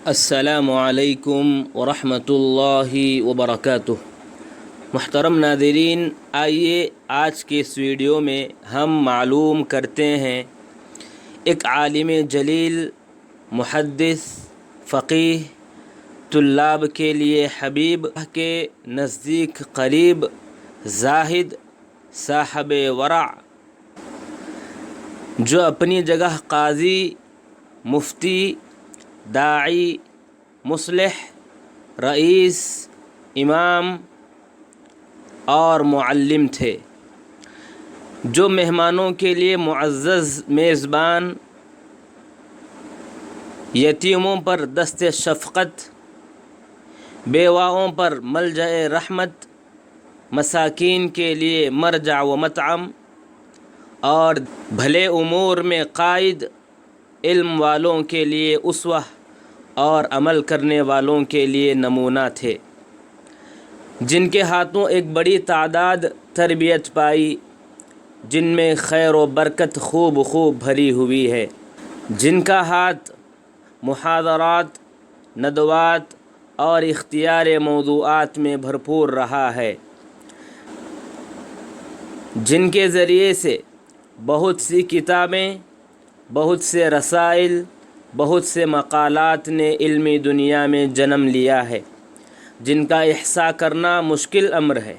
السلام علیکم ورحمۃ اللہ وبرکاتہ۔ محترم ناظرین، آئیے آج کے اس ویڈیو میں ہم معلوم کرتے ہیں ایک عالم جلیل، محدث، فقیہ، طلاب کے لیے حبیب، کے نزدیک قریب، زاہد، صاحب ورع، جو اپنی جگہ قاضی، مفتی، داعی، مصلح، رئیس، امام اور معلم تھے، جو مہمانوں کے لیے معزز میزبان، یتیموں پر دست شفقت، بیواؤں پر ملجأ رحمت، مساکین کے لیے مرجع و مطعم اور بھلے امور میں قائد، علم والوں کے لیے اسوہ اور عمل کرنے والوں کے لیے نمونہ تھے، جن کے ہاتھوں ایک بڑی تعداد تربیت پائی، جن میں خیر و برکت خوب بھری ہوئی ہے، جن کا ہاتھ محاضرات، ندوات اور اختیار موضوعات میں بھرپور رہا ہے، جن کے ذریعے سے بہت سی کتابیں، بہت سے رسائل، بہت سے مقالات نے علمی دنیا میں جنم لیا ہے، جن کا احصاء کرنا مشکل امر ہے۔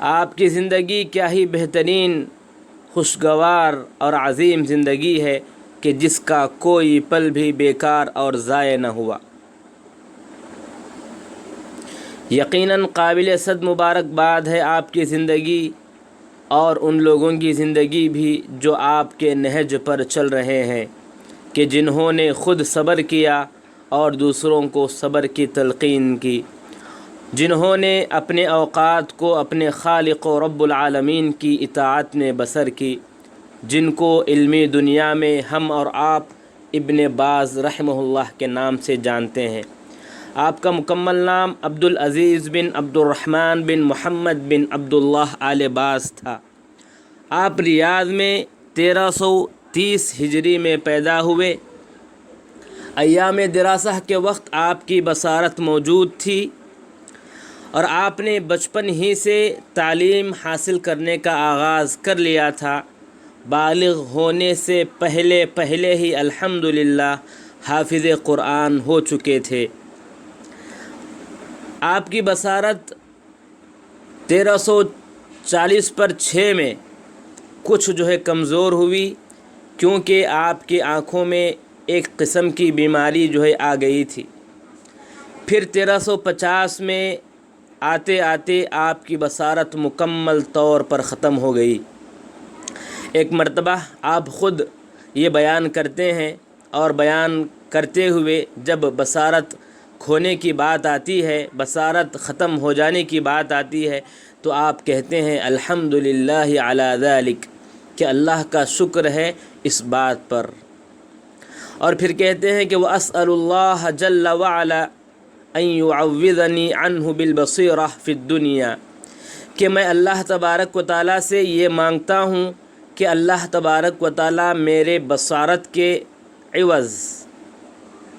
آپ کی زندگی کیا ہی بہترین، خوشگوار اور عظیم زندگی ہے کہ جس کا کوئی پل بھی بیکار اور ضائع نہ ہوا۔ یقیناً قابل صد مبارکباد ہے آپ کی زندگی اور ان لوگوں کی زندگی بھی جو آپ کے نہج پر چل رہے ہیں، کہ جنہوں نے خود صبر کیا اور دوسروں کو صبر کی تلقین کی، جنہوں نے اپنے اوقات کو اپنے خالق و رب العالمین کی اطاعت میں بسر کی، جن کو علمی دنیا میں ہم اور آپ ابن باز رحمہ اللہ کے نام سے جانتے ہیں۔ آپ کا مکمل نام عبدالعزیز بن عبدالرحمن بن محمد بن عبداللہ آل باز تھا۔ آپ ریاض میں 1330 ہجری میں پیدا ہوئے۔ ایام دراسہ کے وقت آپ کی بصارت موجود تھی اور آپ نے بچپن ہی سے تعلیم حاصل کرنے کا آغاز کر لیا تھا۔ بالغ ہونے سے پہلے ہی الحمدللہ حافظ قرآن ہو چکے تھے۔ آپ کی بصارت 1340/6 میں کچھ کمزور ہوئی، کیونکہ آپ کی آنکھوں میں ایک قسم کی بیماری آ گئی تھی۔ پھر 1350 میں آتے آتے آپ کی بصارت مکمل طور پر ختم ہو گئی۔ ایک مرتبہ آپ خود یہ بیان کرتے ہیں، اور بیان کرتے ہوئے جب بصارت کھونے کی بات آتی ہے، بصارت ختم ہو جانے کی بات آتی ہے، تو آپ کہتے ہیں الحمدللہ علی ذالک، کہ اللہ کا شکر ہے اس بات پر، اور پھر کہتے ہیں کہ وَأَسْأَلُ اللَّهَ جَلَّ وَعَلَا أَن يُعَوِّضَنِي عَنْهُ بِالْبَصِيرَةِ فِي الدُّنْيَا، کہ میں اللہ تبارک و تعالیٰ سے یہ مانگتا ہوں کہ اللہ تبارک و تعالیٰ میرے بصارت کے عوض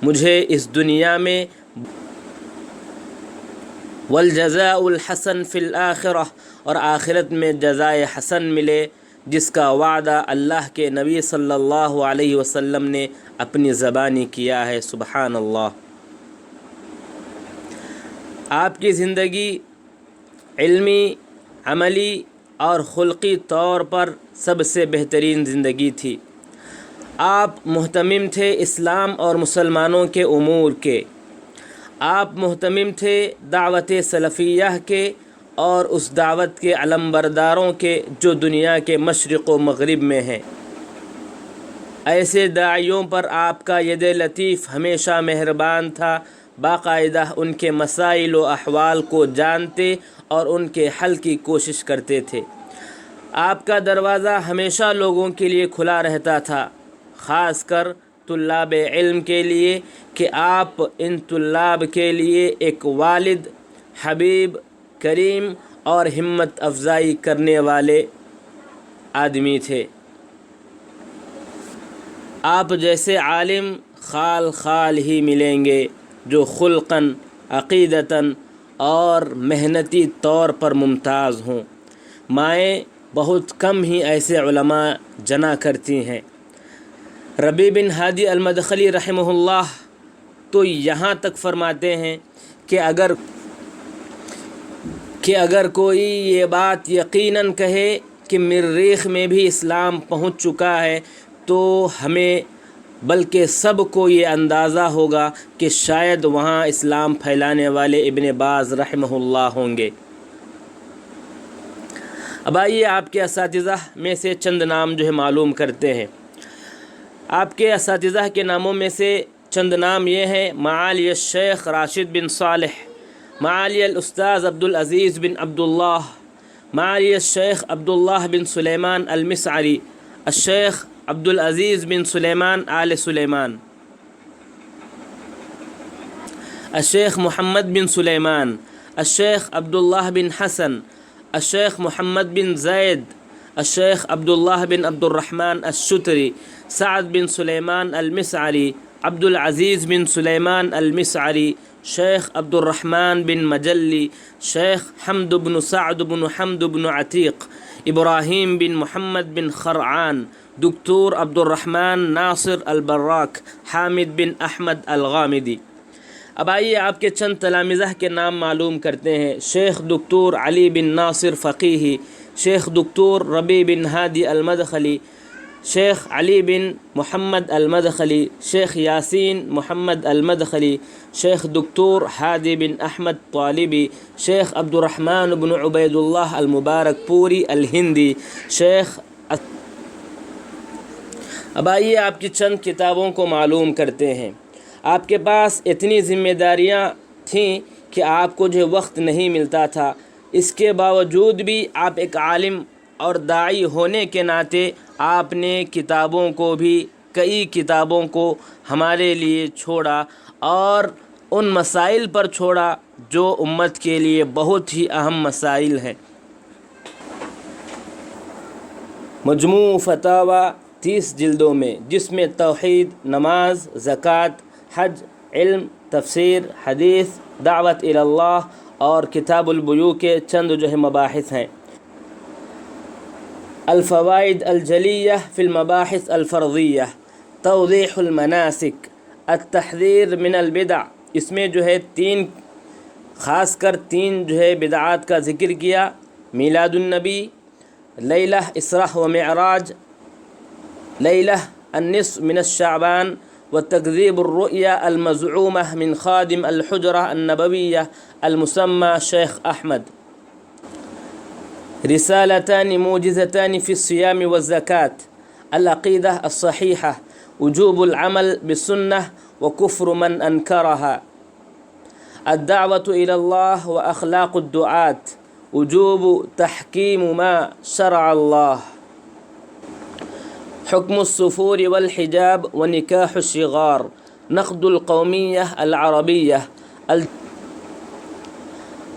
مجھے اس دنیا میں والجزاء الحسن فی الآخرہ، اور آخرت میں جزائے حسن ملے، جس کا وعدہ اللہ کے نبی صلی اللہ علیہ وسلم نے اپنی زبانی کیا ہے۔ سبحان اللہ۔ آپ کی زندگی علمی، عملی اور خلقی طور پر سب سے بہترین زندگی تھی۔ آپ مہتمم تھے اسلام اور مسلمانوں کے امور کے، آپ مہتمم تھے دعوت سلفیہ کے اور اس دعوت کے علمبرداروں کے جو دنیا کے مشرق و مغرب میں ہیں۔ ایسے داعیوں پر آپ کا ید لطیف ہمیشہ مہربان تھا، باقاعدہ ان کے مسائل و احوال کو جانتے اور ان کے حل کی کوشش کرتے تھے۔ آپ کا دروازہ ہمیشہ لوگوں کے لیے کھلا رہتا تھا، خاص کر طلاب علم کے لیے، کہ آپ ان طلاب کے لیے ایک والد، حبیب، کریم اور ہمت افزائی کرنے والے آدمی تھے۔ آپ جیسے عالم خال خال ہی ملیں گے جو خلقاً، عقیدتاً اور محنتی طور پر ممتاز ہوں۔ مائیں بہت کم ہی ایسے علماء جنا کرتی ہیں۔ ربیع بن ہادی المدخلی رحمہ اللہ تو یہاں تک فرماتے ہیں کہ اگر کوئی یہ بات یقیناً کہے کہ مریخ میں بھی اسلام پہنچ چکا ہے تو ہمیں بلکہ سب کو یہ اندازہ ہوگا کہ شاید وہاں اسلام پھیلانے والے ابن باز رحمہ اللہ ہوں گے۔ اب آئیے آپ کے اساتذہ میں سے چند نام جو ہے معلوم کرتے ہیں۔ آپ کے اساتذہ کے ناموں میں سے چند نام یہ ہیں: معالی الشیخ راشد بن صالح، معالی الاستاذ عبدالعزیز بن عبداللہ، معالی الشیخ عبداللہ بن سلیمان المسعری، الشیخ عبدالعزیز بن سلیمان آل سلیمان، الشیخ محمد بن سلیمان، الشیخ عبداللہ بن حسن، الشیخ محمد بن زید، الشیخ عبداللہ بن عبد الرحمن الشتری، سعد بن سلیمان المسعری، عبدالعزیز بن سلیمان المسعری، شیخ عبد الرحمن بن مجلی، شیخ حمد بن سعد بن حمد بن عتیق، ابراہیم بن محمد بن خرعان، دکتور عبد الرحمن ناصر البراک، حامد بن احمد الغامدی۔ اب آئیے آپ کے چند تلامذہ کے نام معلوم کرتے ہیں: شیخ دکتور علی بن ناصر فقیہی، شیخ دکتور ربیع بن ہادی المدخلی، شیخ علی بن محمد المدخلی، شیخ یاسین محمد المدخلی، شیخ دکتور ہادی بن احمد طالبی، شیخ عبد الرحمن بن عبید اللہ المبارک پوری الہندی، شیخ۔ اب آئیے آپ کی چند کتابوں کو معلوم کرتے ہیں۔ آپ کے پاس اتنی ذمہ داریاں تھیں کہ آپ کو جو وقت نہیں ملتا تھا، اس کے باوجود بھی آپ ایک عالم اور داعی ہونے کے ناطے آپ نے کئی کتابوں کو ہمارے لیے چھوڑا اور ان مسائل پر چھوڑا جو امت کے لیے بہت ہی اہم مسائل ہیں۔ مجموع فتاوی 30 جلدوں میں، جس میں توحید، نماز، زکوٰۃ، حج، علم، تفسیر، حدیث، دعوت الی اللہ اور کتاب البیوع کے چند جو ہے مباحث ہیں۔ الفوائد الجلیہ فی المباحث الفرضیہ، توضیح المناسک، التحذیر من البدع، اس میں جو ہے خاص کر تین جو ہے بدعات کا ذکر کیا: میلاد النبی، لیلہ اسراء و معراج، لیلہ النصف من الشعبان، وتکذیب الرؤیا المزعومہ من خادم الحجرہ النبویہ المسمى شیخ احمد۔ رسالتان موجزتان في الصيام والزكاة، العقيدة الصحيحة، وجوب العمل بالسنة وكفر من أنكرها، الدعوة إلى الله وأخلاق الدعاة، وجوب تحكيم ما شرع الله، حكم السفور والحجاب ونكاح الصغار، نقد القومية العربية،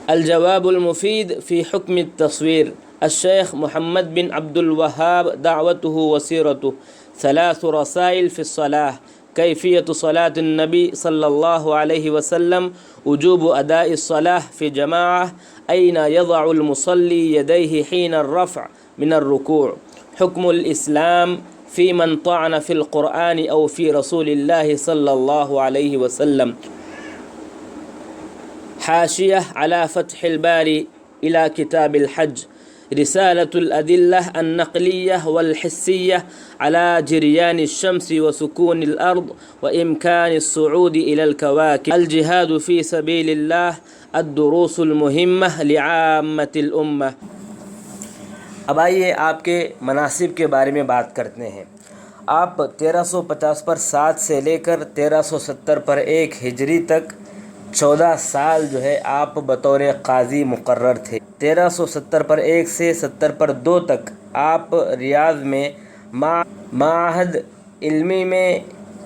الجواب المفيد في حكم التصوير، الشيخ محمد بن عبد الوهاب دعوته وسيرته، 3 رسائل في الصلاة، كيفية صلاة النبي صلى الله عليه وسلم، وجوب أداء الصلاة في جماعة، أين يضع المصلي يديه حين الرفع من الركوع، حكم الإسلام في من طعن في القرآن أو في رسول الله صلى الله عليه وسلم، حاشية على فتح الباري إلى كتاب الحج، رسالة الأدلة النقلية والحسية على جريان الشمس وسكون الأرض وإمكان الصعود إلى الكواكب، الجهاد في سبيل الله، الدروس المهمة لعامة الأمة۔ اب آئیے آپ کے مناسب کے بارے میں بات کرتے ہیں۔ آپ 1350 پر 7 سے لے کر 1370 پر 1 ہجری تک 14 سال جو ہے آپ بطور قاضی مقرر تھے۔ 1370 پر 1 سے 70 پر 2 تک آپ ریاض میں معہد علمی میں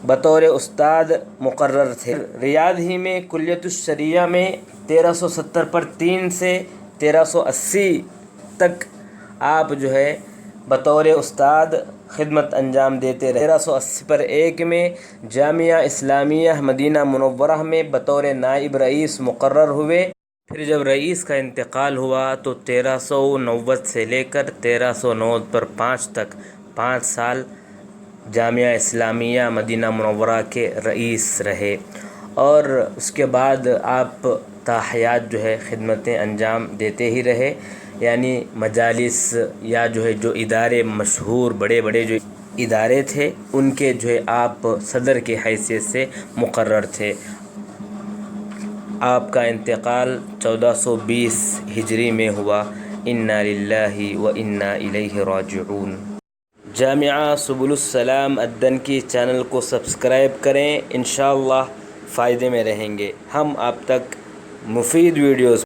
بطور استاد مقرر تھے۔ ریاض ہی میں کلیۃ الشریعہ میں 1370 پر 3 سے 1380 تک آپ جو ہے بطور استاد خدمت انجام دیتے رہے۔ 1380 میں جامعہ اسلامیہ مدینہ منورہ میں بطور نائب رئیس مقرر ہوئے۔ پھر جب رئیس کا انتقال ہوا تو 1390 سے لے کر 1395 تک 5 سال جامعہ اسلامیہ مدینہ منورہ کے رئیس رہے، اور اس کے بعد آپ تا حیات جو ہے خدمتیں انجام دیتے ہی رہے، یعنی مجالس یا جو ادارے مشہور بڑے بڑے جو ادارے تھے ان کے آپ صدر کی حیثیت سے مقرر تھے۔ آپ کا انتقال 1420 ہجری میں ہوا۔ انا للہ و انا الیہ راجعون۔ جامعہ سبل السلام الدنکی چینل کو سبسکرائب کریں، انشاءاللہ فائدے میں رہیں گے۔ ہم آپ تک مفید ویڈیوز